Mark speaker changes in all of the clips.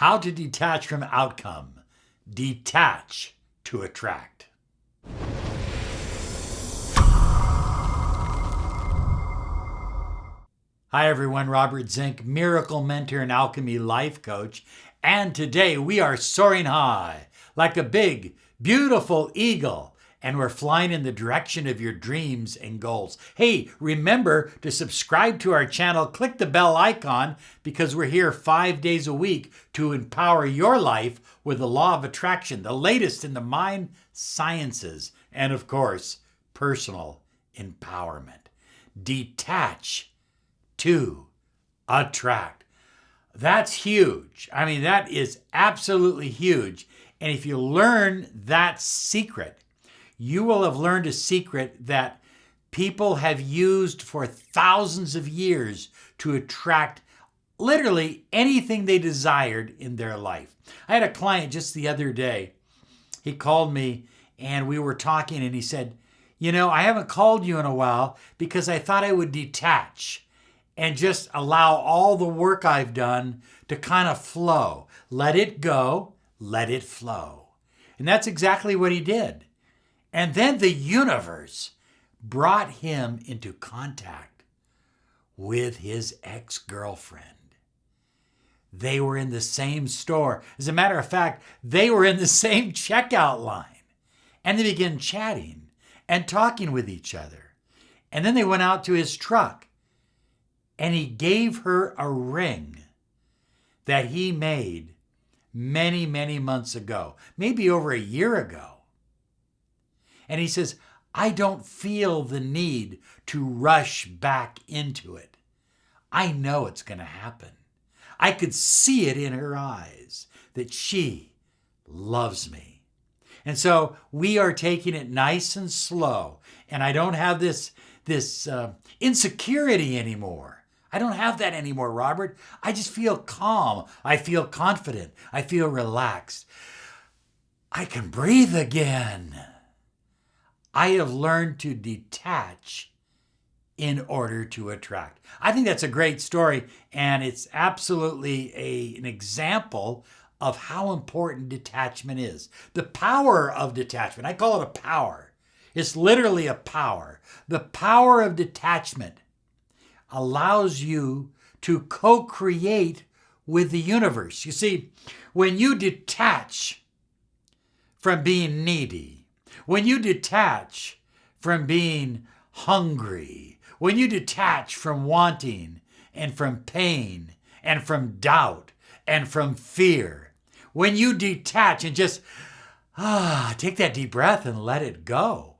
Speaker 1: How to detach from outcome. Detach to attract. Hi everyone, Robert Zink, Miracle Mentor and Alchemy Life Coach. And today we are soaring high like a big, beautiful eagle. And we're flying in the direction of your dreams and goals. Hey, remember to subscribe to our channel. Click the bell icon because we're here 5 days a week to empower your life with the law of attraction, the latest in the mind sciences, and of course, personal empowerment. Detach to attract. That's huge. I mean, that is absolutely huge. And if you learn that secret, you will have learned a secret that people have used for thousands of years to attract literally anything they desired in their life. I had a client just the other day. He called me and we were talking and he said, I haven't called you in a while because I thought I would detach and just allow all the work I've done to kind of flow. Let it go, let it flow. And that's exactly what he did. And then the universe brought him into contact with his ex-girlfriend. They were in the same store. As a matter of fact, they were in the same checkout line. And they began chatting and talking with each other. And then they went out to his truck. And he gave her a ring that he made many, many months ago, maybe over a year ago. And he says, I don't feel the need to rush back into it. I know it's going to happen. I could see it in her eyes that she loves me. And so we are taking it nice and slow. And I don't have this insecurity anymore. I don't have that anymore, Robert. I just feel calm. I feel confident. I feel relaxed. I can breathe again. I have learned to detach in order to attract. I think that's a great story, and it's absolutely an example of how important detachment is. The power of detachment, I call it a power. It's literally a power. The power of detachment allows you to co-create with the universe. You see, when you detach from being needy, when you detach from being hungry, when you detach from wanting and from pain and from doubt and from fear, when you detach and just take that deep breath and let it go.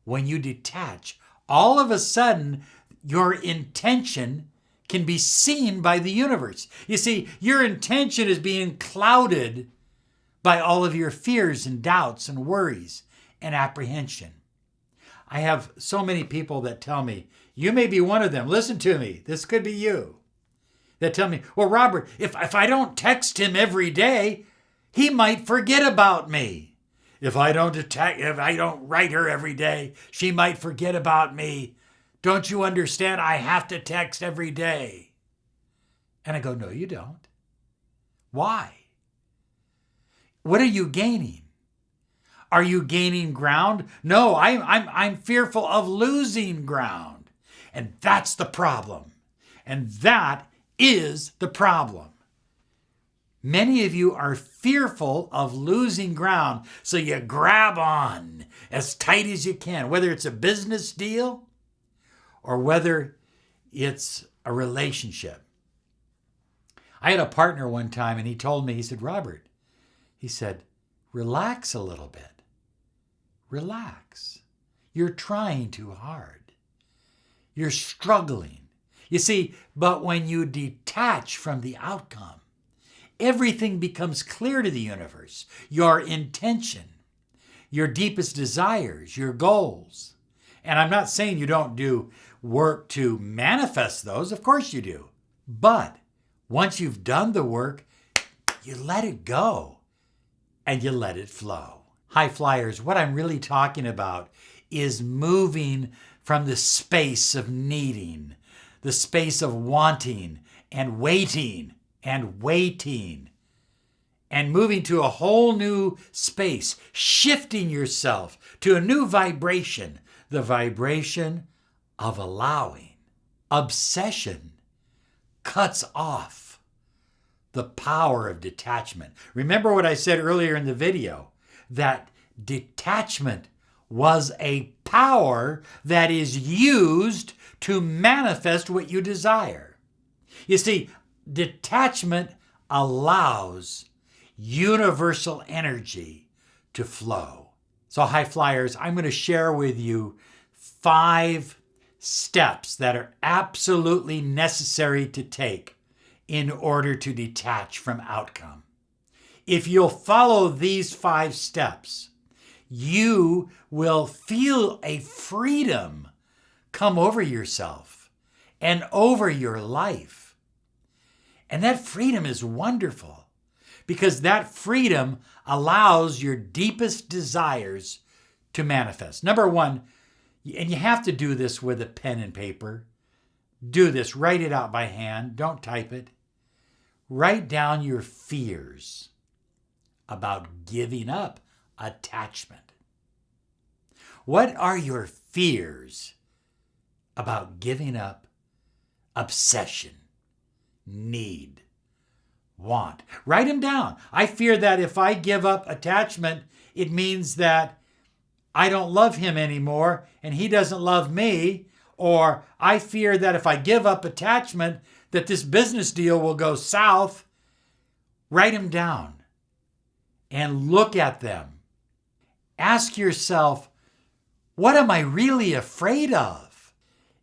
Speaker 1: When you detach, all of a sudden, your intention can be seen by the universe. You see, your intention is being clouded by all of your fears and doubts and worries and apprehension. I have so many people that tell me, you may be one of them. Listen to me. This could be you. That tell me, well, Robert, if I don't text him every day, he might forget about me. If I don't write her every day, she might forget about me. Don't you understand? I have to text every day. And I go, no, you don't. Why? What are you gaining? Are you gaining ground? No, I'm fearful of losing ground. And that's the problem. And that is the problem. Many of you are fearful of losing ground, so you grab on as tight as you can, whether it's a business deal or whether it's a relationship. I had a partner one time and he told me, he said, Robert, he said, relax a little bit. Relax. You're trying too hard. You're struggling. You see, but when you detach from the outcome, everything becomes clear to the universe. Your intention, your deepest desires, your goals. And I'm not saying you don't do work to manifest those. Of course you do. But once you've done the work, you let it go and you let it flow. High flyers, what I'm really talking about is moving from the space of needing, the space of wanting and waiting and moving to a whole new space, shifting yourself to a new vibration, the vibration of allowing. Obsession cuts off the power of detachment. Remember what I said earlier in the video, that detachment was a power that is used to manifest what you desire. You see, detachment allows universal energy to flow. So, high flyers, I'm going to share with you 5 steps that are absolutely necessary to take in order to detach from outcome. If you'll follow these 5 steps, you will feel a freedom come over yourself and over your life. And that freedom is wonderful because that freedom allows your deepest desires to manifest. Number 1, and you have to do this with a pen and paper. Do this, write it out by hand, don't type it. Write down your fears about giving up attachment. What are your fears about giving up obsession, need, want? Write them down. I fear that if I give up attachment, it means that I don't love him anymore and he doesn't love me. Or I fear that if I give up attachment, that this business deal will go south. Write them down and look at them. Ask yourself, what am I really afraid of?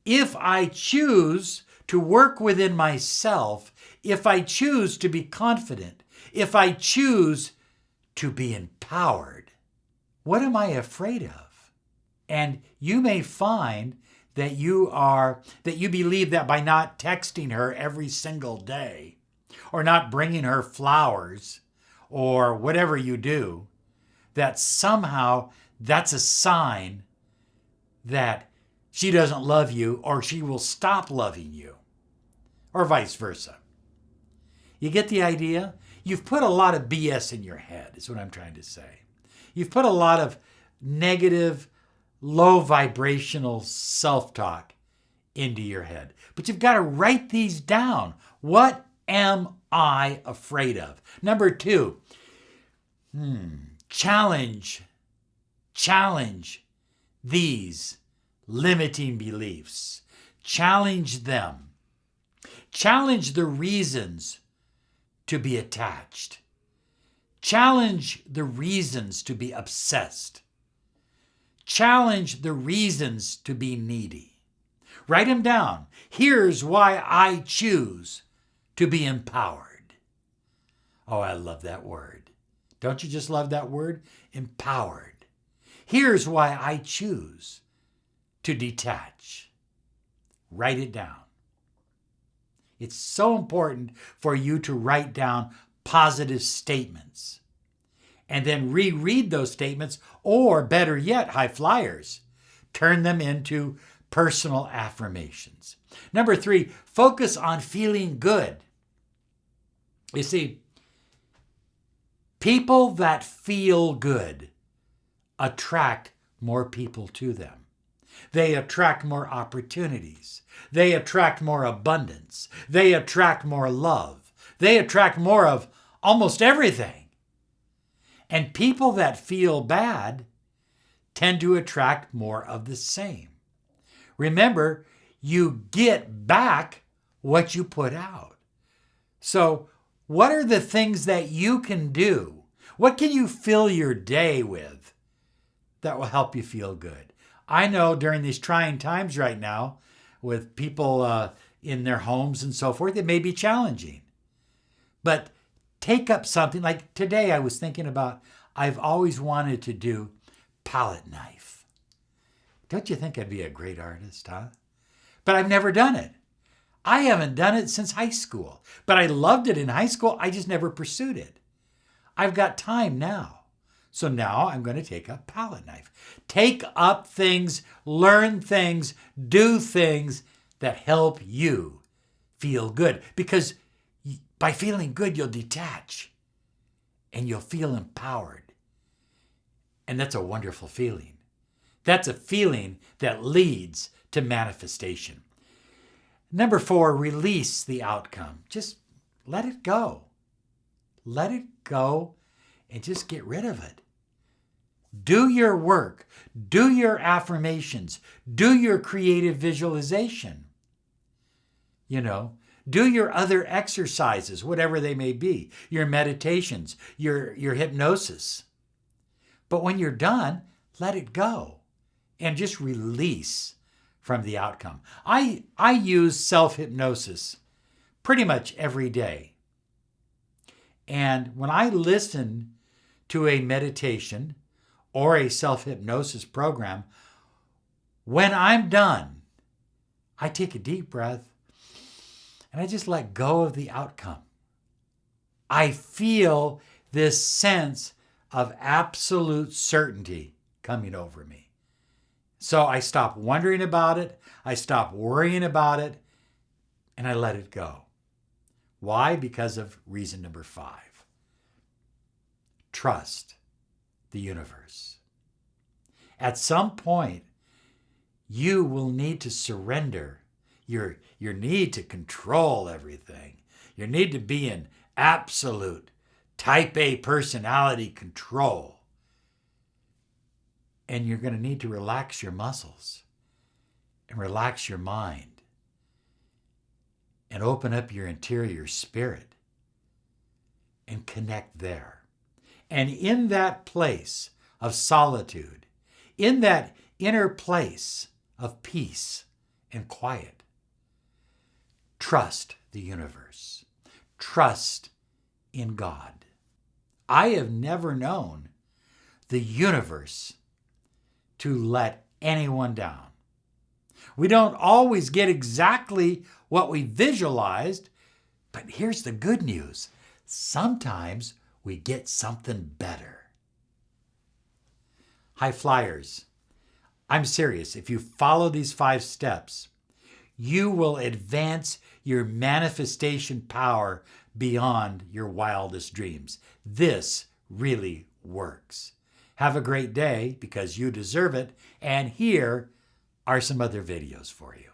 Speaker 1: If I choose to work within myself, if I choose to be confident, if I choose to be empowered, what am I afraid of? And you may find that you believe that by not texting her every single day, or not bringing her flowers, or whatever you do, that somehow that's a sign that she doesn't love you or she will stop loving you, or vice versa. You get the idea? You've put a lot of BS in your head, is what I'm trying to say. You've put a lot of negative, low vibrational self-talk into your head. But you've got to write these down. What am I afraid of? Number 2, challenge these limiting beliefs. Challenge them. Challenge the reasons to be attached. Challenge the reasons to be obsessed. Challenge the reasons to be needy. Write them down. Here's why I choose to be empowered. Oh, I love that word. Don't you just love that word? Empowered. Here's why I choose to detach. Write it down. It's so important for you to write down positive statements and then reread those statements, or better yet, high flyers, turn them into personal affirmations. Number 3, focus on feeling good. You see, people that feel good attract more people to them. They attract more opportunities. They attract more abundance. They attract more love. They attract more of almost everything. And people that feel bad tend to attract more of the same. Remember, you get back what you put out. So, what are the things that you can do? What can you fill your day with that will help you feel good? I know during these trying times right now, with people in their homes and so forth, it may be challenging. But take up something like today. I was thinking about, I've always wanted to do palette knife. Don't you think I'd be a great artist, huh? But I've never done it. I haven't done it since high school, but I loved it in high school. I just never pursued it. I've got time now. So now I'm going to take up palette knife. Take up things, learn things, do things that help you feel good. Because by feeling good, you'll detach. and you'll feel empowered. And that's a wonderful feeling. That's a feeling that leads to manifestation. Number 4, release the outcome. Just let it go. Let it go and just get rid of it. Do your work. Do your affirmations. Do your creative visualization. Do your other exercises, whatever they may be, your meditations, your hypnosis. But when you're done, let it go and just release from the outcome. I use self-hypnosis pretty much every day. And when I listen to a meditation or a self-hypnosis program, when I'm done, I take a deep breath and I just let go of the outcome. I feel this sense of absolute certainty coming over me. So I stop wondering about it, I stop worrying about it, and I let it go. Why? Because of reason number 5. Trust the universe. At some point, you will need to surrender your need to control everything, your need to be in absolute type A personality control. And you're going to need to relax your muscles and relax your mind and open up your interior spirit and connect there. And in that place of solitude, in that inner place of peace and quiet, trust the universe. Trust in God. I have never known the universe to let anyone down. We don't always get exactly what we visualized, but here's the good news. Sometimes we get something better. High flyers, I'm serious. If you follow these 5 steps, you will advance your manifestation power beyond your wildest dreams. This really works. Have a great day because you deserve it. And here are some other videos for you.